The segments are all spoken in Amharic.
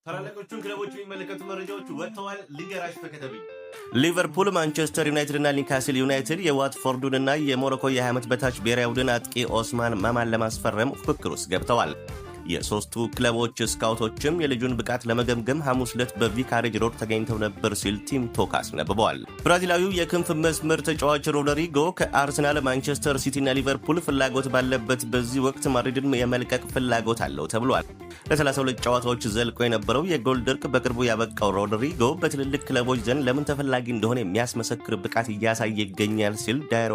ታላላቆቹን ክለቦች የሚመለከቱ መረጃዎች ወጥተዋል። ሊገራሽ ፈከተብኝ ሊቨርፑል፣ ማንቸስተር ዩናይትድ እና ኒውካስል ዩናይትድ የዋትፎርዱንና የሞሮኮ የ20 ዓመት በታች ብሔራዊ ቡድን አጥቂ ኦስማን ማማን ለማስፈረም ፉክክር ውስጥ ገብተዋል። የሶስቱ ክለቦች ስካውቶችም የልጁን ብቃት ለመገምገም ሐሙስ ዕለት በቪካሬጅ ሮድ ተገኝተው ነበር ሲል ቲም ቶክ አስነብበዋል። ብራዚላዊው የክንፍ መስመር ተጫዋች ሮድሪጎ ከአርሰናል፣ ማንቸስተር ሲቲ እና ሊቨርፑል ፍላጎት ባለበት በዚህ ወቅት ማድሪድን የመልቀቅ ፍላጎት አለው ተብሏል። ለ32 ጨዋታዎች ዘልቆ የነበረው የጎል ድርቅ በቅርቡ ያበቃው ሮድሪጎ በትልልቅ ክለቦች ዘንድ ለምን ተፈላጊ እንደሆነ የሚያስመሰክር ብቃት እያሳየ ይገኛል ሲል ዳይሮ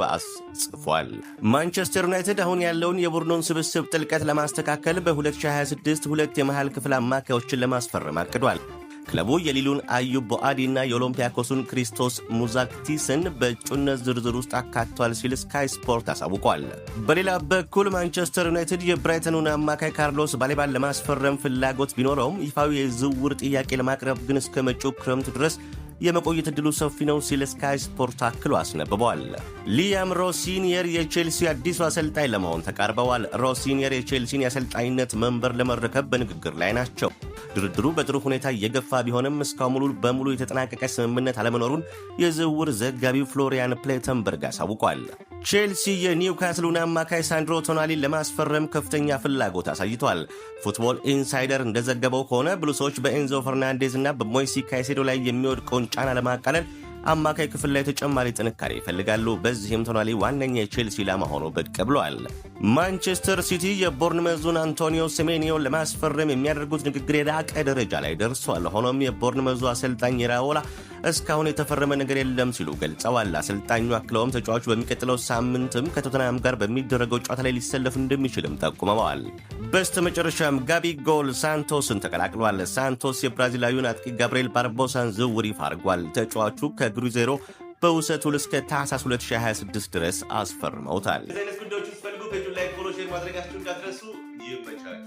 ጽፏል። ማንቸስተር ዩናይትድ አሁን ያለውን የቡድኑን ስብስብ ጥልቀት ለማስተካከል በ2026 ሁለት የመሃል ክፍል አማካዮችን ለማስፈረም አቅዷል። ክለቡ የሊሉን አዩብ ቦአዲ እና የኦሎምፒያኮሱን ክሪስቶስ ሙዛክቲስን በእጩነት ዝርዝር ውስጥ አካቷል ሲል ስካይ ስፖርት አሳውቋል። በሌላ በኩል ማንቸስተር ዩናይትድ የብራይተኑን አማካይ ካርሎስ ባሌባን ለማስፈረም ፍላጎት ቢኖረውም ይፋዊ የዝውውር ጥያቄ ለማቅረብ ግን እስከ መጪው ክረምት ድረስ የመቆየት ዕድሉ ሰፊ ነው ሲል ስካይ ስፖርት አክሎ አስነብበዋል። ሊያም ሮሲኒየር የቼልሲ አዲሱ አሰልጣኝ ለመሆን ተቃርበዋል። ሮሲኒየር የቼልሲን የአሰልጣኝነት መንበር ለመረከብ በንግግር ላይ ናቸው። ድርድሩ በጥሩ ሁኔታ እየገፋ ቢሆንም እስካሁን ሙሉ በሙሉ የተጠናቀቀ ስምምነት አለመኖሩን የዝውውር ዘጋቢው ፍሎሪያን ፕሌተንበርግ አሳውቋል። ቼልሲ የኒውካስሉን አማካይ ሳንድሮ ቶናሊን ለማስፈረም ከፍተኛ ፍላጎት አሳይቷል። ፉትቦል ኢንሳይደር እንደዘገበው ከሆነ ብሉሶች በኤንዞ ፈርናንዴዝ እና በሞይሲ ካይሴዶ ላይ የሚወድቀውን ጫና ለማቃለል አማካይ ክፍል ላይ ተጨማሪ ጥንካሬ ይፈልጋሉ። በዚህም ቶናሊ ዋነኛ የቼልሲ ኢላማ ሆኖ ብቅ ብሏል። ማንቸስተር ሲቲ የቦርንመዙን አንቶኒዮ ሴሜኒዮን ለማስፈረም የሚያደርጉት ንግግር የላቀ ደረጃ ላይ ደርሷል። ሆኖም የቦርንመዙ አሰልጣኝ ራኦላ እስካሁን የተፈረመ ነገር የለም ሲሉ ገልጸዋል። አሰልጣኙ አክለውም ተጫዋቹ በሚቀጥለው ሳምንትም ከቶተንሃም ጋር በሚደረገው ጨዋታ ላይ ሊሰለፍ እንደሚችልም ጠቁመዋል። በስተመጨረሻም ጋቢ ጎል ሳንቶስን ተቀላቅሏል። ሳንቶስ የብራዚላዊውን አጥቂ ጋብርኤል ባርቦሳን ዝውውር ይፋ አድርጓል። ተጫዋቹ ከግሩዜሮ በውሰት ውል እስከ ታህሳስ 2026 ድረስ አስፈርመውታል። እንደዚህ አይነት ጉዳዮችን ስትፈልጉ ፔጁን ላይክ፣ ፎሎ፣ ሼር ማድረጋችሁን እንዳትረሱ። ይመቻል።